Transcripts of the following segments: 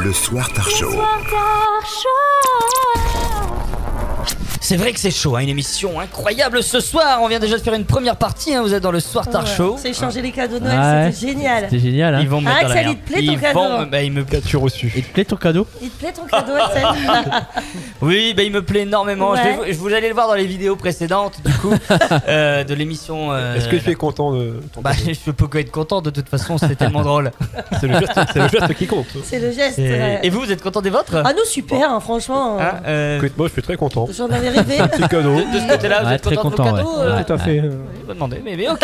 Le Soir Tar Show. C'est vrai que c'est chaud, hein, une émission incroyable ce soir. On vient déjà de faire une première partie, hein, vous êtes dans le Soir Tar Show. C'est échanger les cadeaux de Noël, c'était génial. C'était génial, hein. Ils vont me mettre Axel, dans la il merde. te plaît ton cadeau il me plaît. Qu'as-tu reçu? Il te plaît ton cadeau? Il te plaît ton cadeau, Axel? Oui, il me plaît énormément. Ouais. Vous allez le voir dans les vidéos précédentes, du coup, de l'émission. Est-ce que tu es content de ton cadeau? Je peux que être content, de toute façon, c'est tellement drôle. C'est le geste qui compte. C'est le geste. Et vous êtes content des vôtres? Ah, nous, super, hein, franchement. Écoute, moi je suis très content. J'en avais rêvé. Un petit cadeau. De ce côté-là, vous Ouais, êtes très content de content, vos cadeaux? ouais. Tout à fait. Je me demandais, mais ok.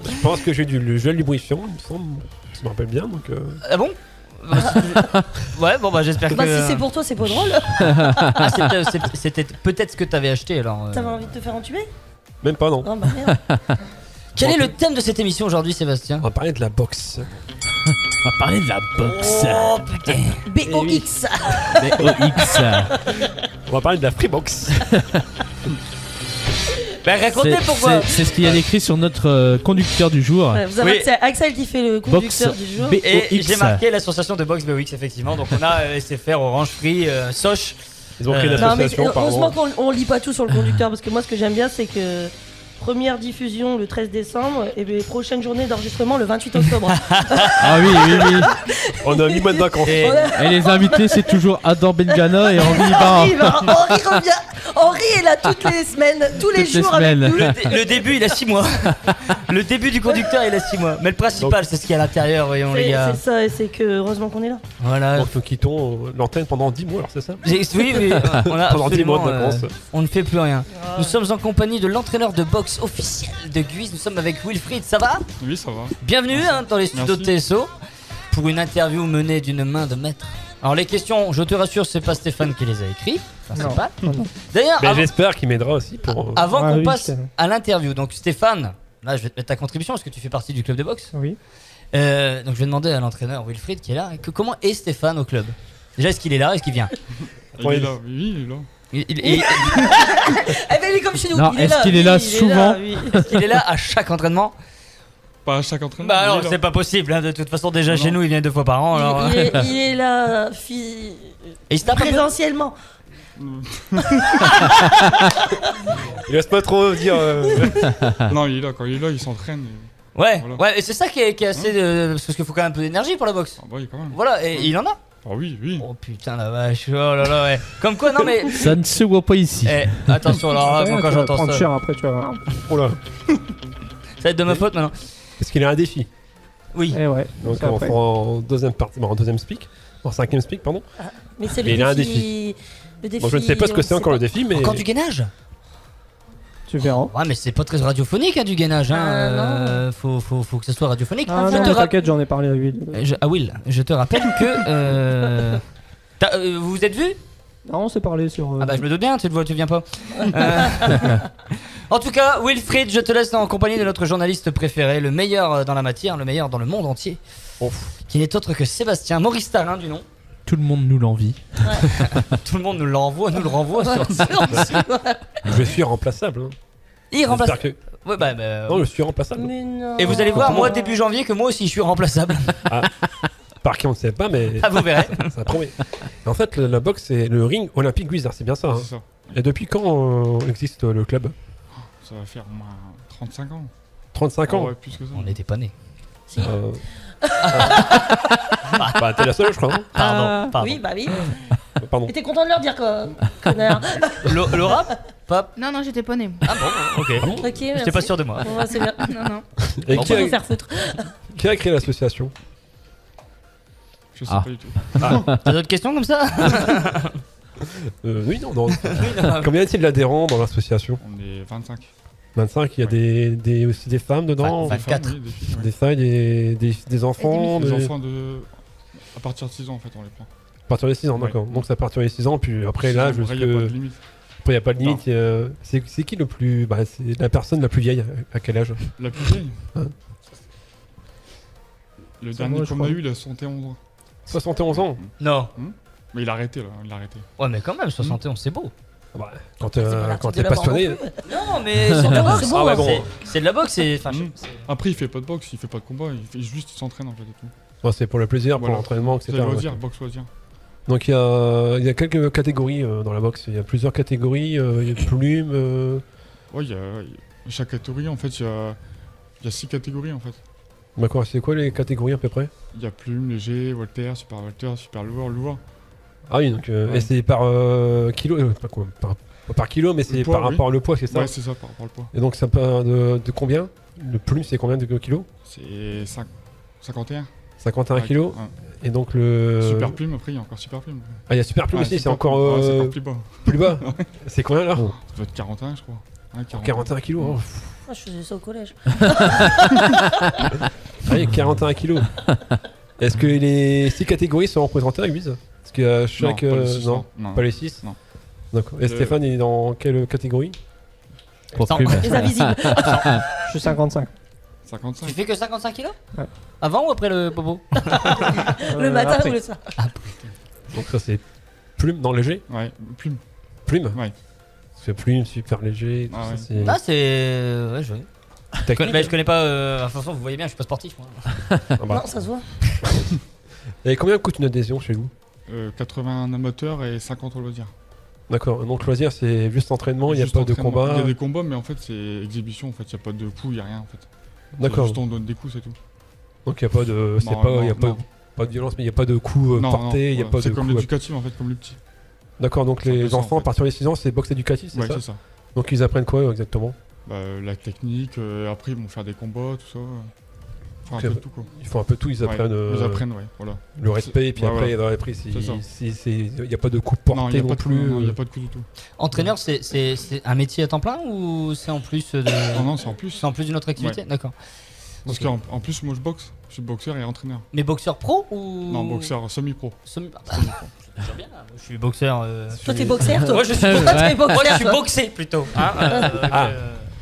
Je pense que j'ai du gel lubrifiant, il me semble. Si je me rappelle bien. Donc, Ah bon? Ouais, bon bah j'espère que. Bah, si c'est pour toi, c'est pas drôle. Ah, c'était peut-être ce que t'avais acheté alors. T'avais envie de te faire entuber? même pas, non. Non, bah merde. Quel est le thème de cette émission aujourd'hui, Sébastien? On va parler de la boxe. On va parler de la boxe. Oh putain. BOX. BOX. On va parler de la freebox. Bah racontez pourquoi. C'est ce qu'il y a écrit sur notre conducteur du jour. Ouais, vous avez Oui. c'est Axel qui fait le conducteur du jour. Et BOX. j'ai marqué l'association de boxe BOX effectivement. Donc on a SFR, Orange Free, Soch. Ils ont créé une Non, mais association, heureusement pardon. qu'on lit pas tout sur le conducteur, parce que moi ce que j'aime bien c'est que première diffusion le 13 décembre et puis prochaine journée d'enregistrement le 28 octobre. Ah oui, oui, oui. On a 8 mois de vacances. Et- Et les invités, c'est toujours Adam Bengana et Henri Barra. Henri revient. Henri est là toutes les semaines, tous les Toutes les jours avec semaines. nous. Le début il a 6 mois. Le début du conducteur il a 6 mois. Mais le principal c'est ce qu'il y a à l'intérieur, voyons les gars. C'est ça, et c'est que heureusement qu'on est là. Voilà. Donc nous quittons l'antenne pendant 10 mois, alors c'est ça? Oui, on a Pendant 10 mois de absolument, vacances. on ne fait plus rien. Nous sommes en compagnie de l'entraîneur de boxe officiel de Guise. Nous sommes avec Wilfried, ça va? Oui, ça va. Bienvenue dans les studios de Merci. TSO pour une interview menée d'une main de maître. Alors les questions, je te rassure, c'est pas Stéphane qui les a écrites. Enfin, c'est pas. D'ailleurs, Mais avant, j'espère qu'il m'aidera aussi pour. avant Ah qu'on oui, passe Stéphane. à l'interview, donc Stéphane, là je vais te mettre ta contribution parce que tu fais partie du club de boxe. Oui. Donc je vais demander à l'entraîneur Wilfried qui est là, comment est Stéphane au club? Déjà, est-ce qu'il est là? Est-ce qu'il vient? Il est là, oui, il est là. Il Eh ben il est comme chez nous. Non, il est-ce là, qu'il est oui, là il souvent oui. il est là à chaque entraînement? Pas à chaque entraînement. Bah il est alors là. c'est pas possible, hein. De toute façon déjà Non, chez non. nous il vient 2 fois par an alors. Il est là Et il se tape un peu. présentiellement. Il laisse pas trop dire. Non, il est là. Quand il est là, il s'entraîne. et- Ouais, Voilà. ouais, et c'est ça qui est assez parce qu'il faut quand même un peu d'énergie pour la boxe. Ah, bah, oui, quand même. Voilà, et il en a. Ah, oui, oui. Oh putain la vache, oh là là, ouais. Comme quoi, non mais. Ça ne se voit pas ici. Attention, alors là, Ouais, quand tu vas j'entends prendre ça, cher après, tu vas voir. Oh là. ça va être de ma faute maintenant. Parce qu'il a un défi. Oui. Eh ouais. Donc ça on après. fera en deuxième partie, en deuxième speak, en cinquième speak, pardon. Mais c'est Mais le il a un défi. Le défi. Bon, je ne sais pas ce que c'est on encore sait le défi, mais. Encore du gainage? Tu verras. Ouais, mais c'est pas très radiophonique, hein, du gainage. Hein. Faut que ce soit radiophonique. Ah je non, te mais rappelle. t'inquiète, j'en ai parlé à lui. Will, je te rappelle que. Vous vous êtes vus? Non, on s'est parlé sur. Ah bah je me doute bien, tu viens pas. En tout cas, Wilfried, je te laisse en compagnie de notre journaliste préféré, le meilleur dans la matière, le meilleur dans le monde entier, qui n'est autre que Sébastien Maurice Tarin du nom. Tout le monde nous l'envie. Tout le monde nous l'envoie, nous le renvoie. Sur... Je suis remplaçable. Hein. Il remplace. J'espère que- Ouais, bah, Non, je suis remplaçable. Mais non. Et vous allez voir, moi début janvier, que moi aussi je suis remplaçable. Par qui on ne sait pas, mais Ah, vous verrez. ça promet. En fait, la boxe, c'est le ring olympique Guisard, c'est bien ça. Hein. C'est ça. Et depuis quand existe le club? Ça va faire au moins 35 ans. 35 ans. Ah ouais, plus que ça. On n'était pas nés. Euh, Bah, t'es la seule, je crois. Hein Pardon. Oui, bah oui. Pardon. Et t'es content de leur dire quoi, connard. Laura Pop. Non, non, j'étais pas née. Ah bon, ok. Ok, J'étais merci. pas sûr de moi. Bon, bah, c'est bien. Non, non. Et Bon, qui, On va a, nous faire foutre. qui a créé l'association? Je sais Ah. pas du tout. T'as d'autres questions comme ça? Oui, non. Combien y a-t-il d'adhérents dans l'association? On est 25. 25, il y a aussi des femmes dedans, Enfin, Des femmes, 24. oui, des filles, ouais. des femmes, des enfants. Des des- enfants de. À partir de 6 ans, en fait, on les prend. À partir des 6 ans, d'accord. Ouais. Donc c'est à partir des 6 ans, puis après là, Après, il n'y a pas de limite. Après, il n'y a pas de limite. C'est qui le plus. Bah, c'est la personne la plus vieille, à quel âge? La plus vieille. Hein. Le C'est dernier moi, je qu'on crois. a eu, il a 71 ans. 71 ans. Non. Mais il a arrêté là, il a arrêté. Ouais, mais quand même, 71, c'est beau. Bah, quand C'est pas quand l'artiste t'es de la mort passionné. non plus. Non, mais c'est de la boxe. Ah ouais, bon. C'est de la boxe, c'est. Enfin, Après, il fait pas de boxe, il fait pas de combat, il fait juste il s'entraîne en fait et tout. Enfin, c'est pour le plaisir, pour Voilà. l'entraînement, C'est etc. loisir, boxe loisir. Donc il y a quelques catégories dans la boxe. Il y a plusieurs catégories. Il y a plumes. Ouais, chaque catégorie, en fait, il y a 6 catégories, en fait. D'accord, c'est quoi les catégories à peu près? Il y a plume, léger, welter, super lourd. Ah oui, donc Ouais. et c'est par kilo, pas par kilo, mais c'est Le poids, par rapport au poids, c'est ça? Ouais, c'est ça, par rapport au poids. Et donc ça part de combien? Le plume, c'est combien de kilos? C'est 51. 51 Ouais, kilos. ouais. Et donc le... Super plume, après, il y a encore super plume. Ah, il y a super plume Ouais, aussi, c'est super encore plume. Ouais, c'est encore plus bas. plus bas. C'est combien là? Ça doit être 41, je crois. Ouais, 41 kilos. Oh. Ah, je faisais ça au collège. Ah oui, 41 kilos. Est-ce que les 6 catégories sont représentées avec Bise? Parce que chaque... Non, pas les 6, non, non. pas les 6. Non. D'accord. Et Stéphane, il est dans quelle catégorie? Pour Sans- plume. Les invisibles. Je suis 55. 55. Tu fais que 55 kilos? Ouais. Avant ou après le popo? Le matin après. ou le soir. Donc ça c'est plume, non léger? Ouais, plume. Plume? Ouais. C'est plume, super léger, tout Ah ça, ouais. c'est... Ah, c'est. Ouais, je vois. Technique. Mais je connais pas. De toute façon, vous voyez bien, je suis pas sportif. Moi. Ah bah. Non, ça se voit. Et combien coûte une adhésion chez vous? 80 amateurs et 50 au loisir. D'accord, donc loisir c'est juste entraînement, il n'y a Juste pas de entraînement. combat. Il y a des combats, mais en fait, c'est exhibition. En fait, il n'y a pas de coups, il n'y a rien. En fait. D'accord, Juste on donne des coups, c'est tout. donc il n'y a pas de... c'est Non, pas, non, il y a pas, non. pas de violence, mais il n'y a pas de coups portés, il n'y a voilà. pas de C'est comme coups... l'éducatif, en fait, comme les petits. D'accord, donc C'est un peu les ça, enfants en à fait. partir des 6 ans c'est boxe éducatif, c'est Ouais, ça? c'est ça. Donc ils apprennent quoi exactement? Bah, la technique, après, ils vont faire des combats, tout ça. Faire un Ok, peu de bah, tout, quoi. Ils font un peu tout, ils Ouais, apprennent, Ils apprennent, ouais, voilà. le respect, et puis Ouais, après voilà. après C'est ça. il n'y a pas de coups Non, il portés n'y a non, pas de plus. coups, non, il n'y a pas de coups du tout. Entraîneur, c'est un métier à temps plein ou c'est en plus de. Non, non, c'est en plus. C'est en plus d'une autre activité? D'accord. Parce qu'en en plus, moi, je boxe. Je suis boxeur et entraîneur. Mais boxeur pro ou. Non, boxeur semi-pro. Ah, bah, c'est déjà bien, moi, je suis boxeur. Toi, t'es boxeur, toi. Moi, je suis Ouais. Toi, t'es Moi, je boxeur. suis boxé plutôt. Hein, Ah.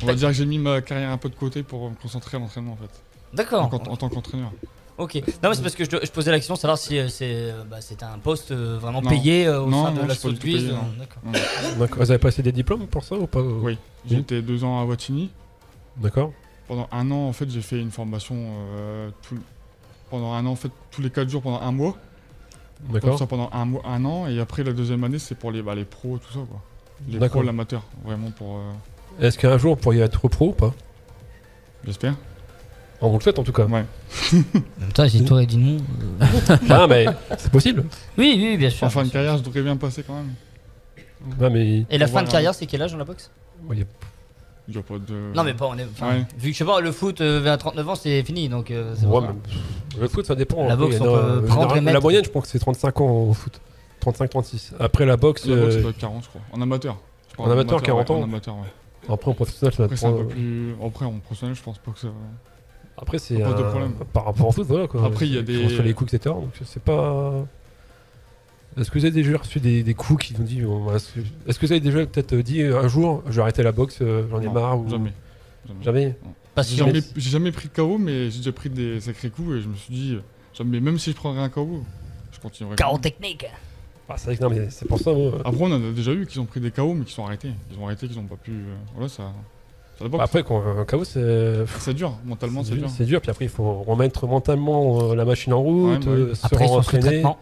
On va dire que j'ai mis ma carrière un peu de côté pour me concentrer à l'entraînement, en fait. D'accord. En tant qu'entraîneur. Ok. Non, mais c'est parce que je posais la question de savoir si c'était un poste vraiment Non. payé au Non, sein de non, la c'est pas du tout Soultwiz. payé, non. D'accord. D'accord. Vous avez passé des diplômes pour ça ou pas? Oui. J'ai été 2 ans à Wattignies. D'accord. Pendant 1 an, en fait, j'ai fait une formation pendant 1 an, en fait, tous les 4 jours pendant 1 mois. Comme D'accord. ça pendant 1 an. Et après, la deuxième année, c'est pour les pros, tout ça, quoi. Les D'accord. pros, l'amateur. Vraiment pour. Est-ce qu'un jour vous pourriez être pro ou pas? J'espère. On vous le souhaite en tout cas. Ouais. En même temps, si toi dit non. Ah mais c'est possible. Oui, oui, bien sûr. En fin de carrière, je devrais bien passer quand même. Ah mais Et la On fin va de voir. carrière, c'est quel âge dans la boxe? il y a- Il n'y a pas de. Non, mais pas, Ouais. vu que je sais pas, le foot vers 39 ans, c'est fini. Donc, c'est ouais, pour ça. mais le foot ça dépend. La Après, boxe, il y en on a, peut prendre et mettre. La moyenne je pense que c'est 35 ans au foot. 35-36. Après la boxe, La boxe, ça doit être 40, je crois. En amateur. Je parle En amateur, 40 ouais, ans. En amateur, ouais. après en professionnel ça va Après, être c'est un peu plus. Après, en professionnel, je pense pas que ça. Après c'est pas de problème. par rapport au foot voilà quoi. Après, il y a des- On reçoit les coups etc. Donc c'est pas. Est-ce que vous avez déjà reçu des coups qui vous dit est-ce que vous avez déjà peut-être dit un jour je vais arrêter la boxe j'en ai Non, marre ou Jamais. Jamais. Parce J'ai que jamais pris de KO, mais j'ai déjà pris des sacrés coups et je me suis dit, jamais, même si je prendrais un KO, je continuerais. quand KO même. technique. Ah, c'est vrai que non mais c'est pour ça moi. Après, on en a déjà eu qui ont pris des KO, mais qui sont arrêtés. Ils ont arrêté, qu'ils ont pas pu. Voilà, ça. Ça dépend. Après quand un KO c'est C'est dur, mentalement, c'est dur. C'est dur, puis après il faut remettre mentalement la machine en route, Ouais, ouais. se Après, ils sont sous rentraîner. traitement.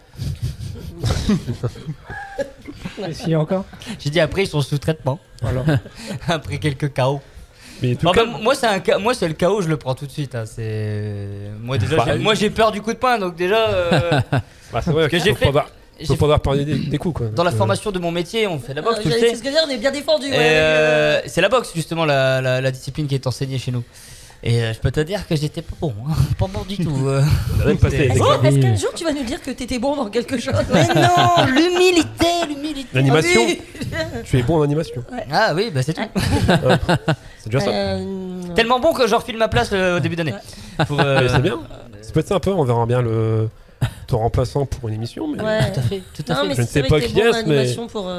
Est-ce qu'il y a encore? J'ai dit après, ils sont sous traitement. Alors, Après quelques KO. Mais tout Bon, cas, bah, moi, c'est le KO, je le prends tout de suite. Hein. Moi, déjà, Bah, moi, j'ai peur du coup de poing, donc déjà. bah, c'est vrai que qu'il j'ai faut fait- pas avoir, j'ai faut pas avoir peur des coups quoi. Dans la Donc, formation de mon métier, on fait de la boxe, tu le C'est sais. ce que je veux dire, on est bien défendu. Et, Ouais, c'est la boxe justement la discipline qui est enseignée chez nous. Et je peux te dire que j'étais pas bon, hein. Pas bon du tout. on a même passé C'est- les Est-ce qu'un jour tu vas nous dire que t'étais bon dans quelque chose? Mais non, l'humilité. L'animation, Ah oui. tu es bon en animation. Ah oui, bah c'est tout. C'est déjà ça. Tellement bon que je refile ma place au début d'année. Pour, Mais c'est bien. Ça peut être sympa, on verra bien ton remplaçant pour une émission. Mais... Ouais. Tout à fait, tout à Non, fait. mais Je ne c'est sais vrai pas que t'es qui bon en est-ce, mais- animation pour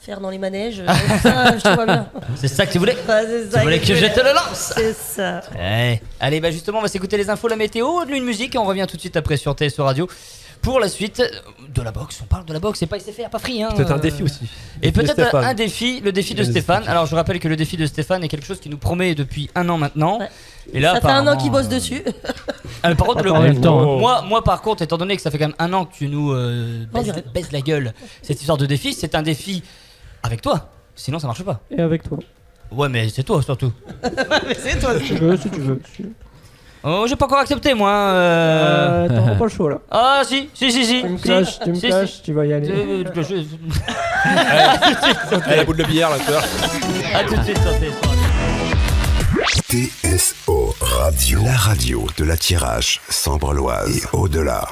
faire dans les manèges. Ça, je te vois bien. C'est ça que tu voulais. Ouais, c'est Tu ça voulais que je te le lance. C'est ça. Ouais. Allez, bah justement, on va s'écouter les infos, la météo, une musique et on revient tout de suite après sur TSO Radio pour la suite de la boxe. On parle de la boxe, c'est pas SFR, pas free. Hein, Peut-être un défi aussi. Et Défi de peut-être Stéphane. un défi, le défi de Vas-y, Stéphane. explique. Alors je rappelle que le défi de Stéphane est quelque chose qui nous promet depuis 1 an maintenant. Ouais. Et là, Ça fait 1 an apparemment, qu'il bosse dessus. Par contre, Pas en même temps, hein. moi, par contre, étant donné que ça fait quand même 1 an que tu nous baisses la gueule, cette histoire de défi, c'est un défi avec toi. Sinon, ça marche pas. Et avec toi. Ouais, mais c'est toi surtout. Mais c'est toi. Si tu veux, si tu veux. Oh, j'ai pas encore accepté moi. T'auras pas le choix là. Ah, si. Tu me clashes, tu vas y aller. Allez, la boule de billard là, tu vois. A tout de suite sur TSO. TSO Radio, la radio de la Thiérache, Sambre-Loise et au-delà.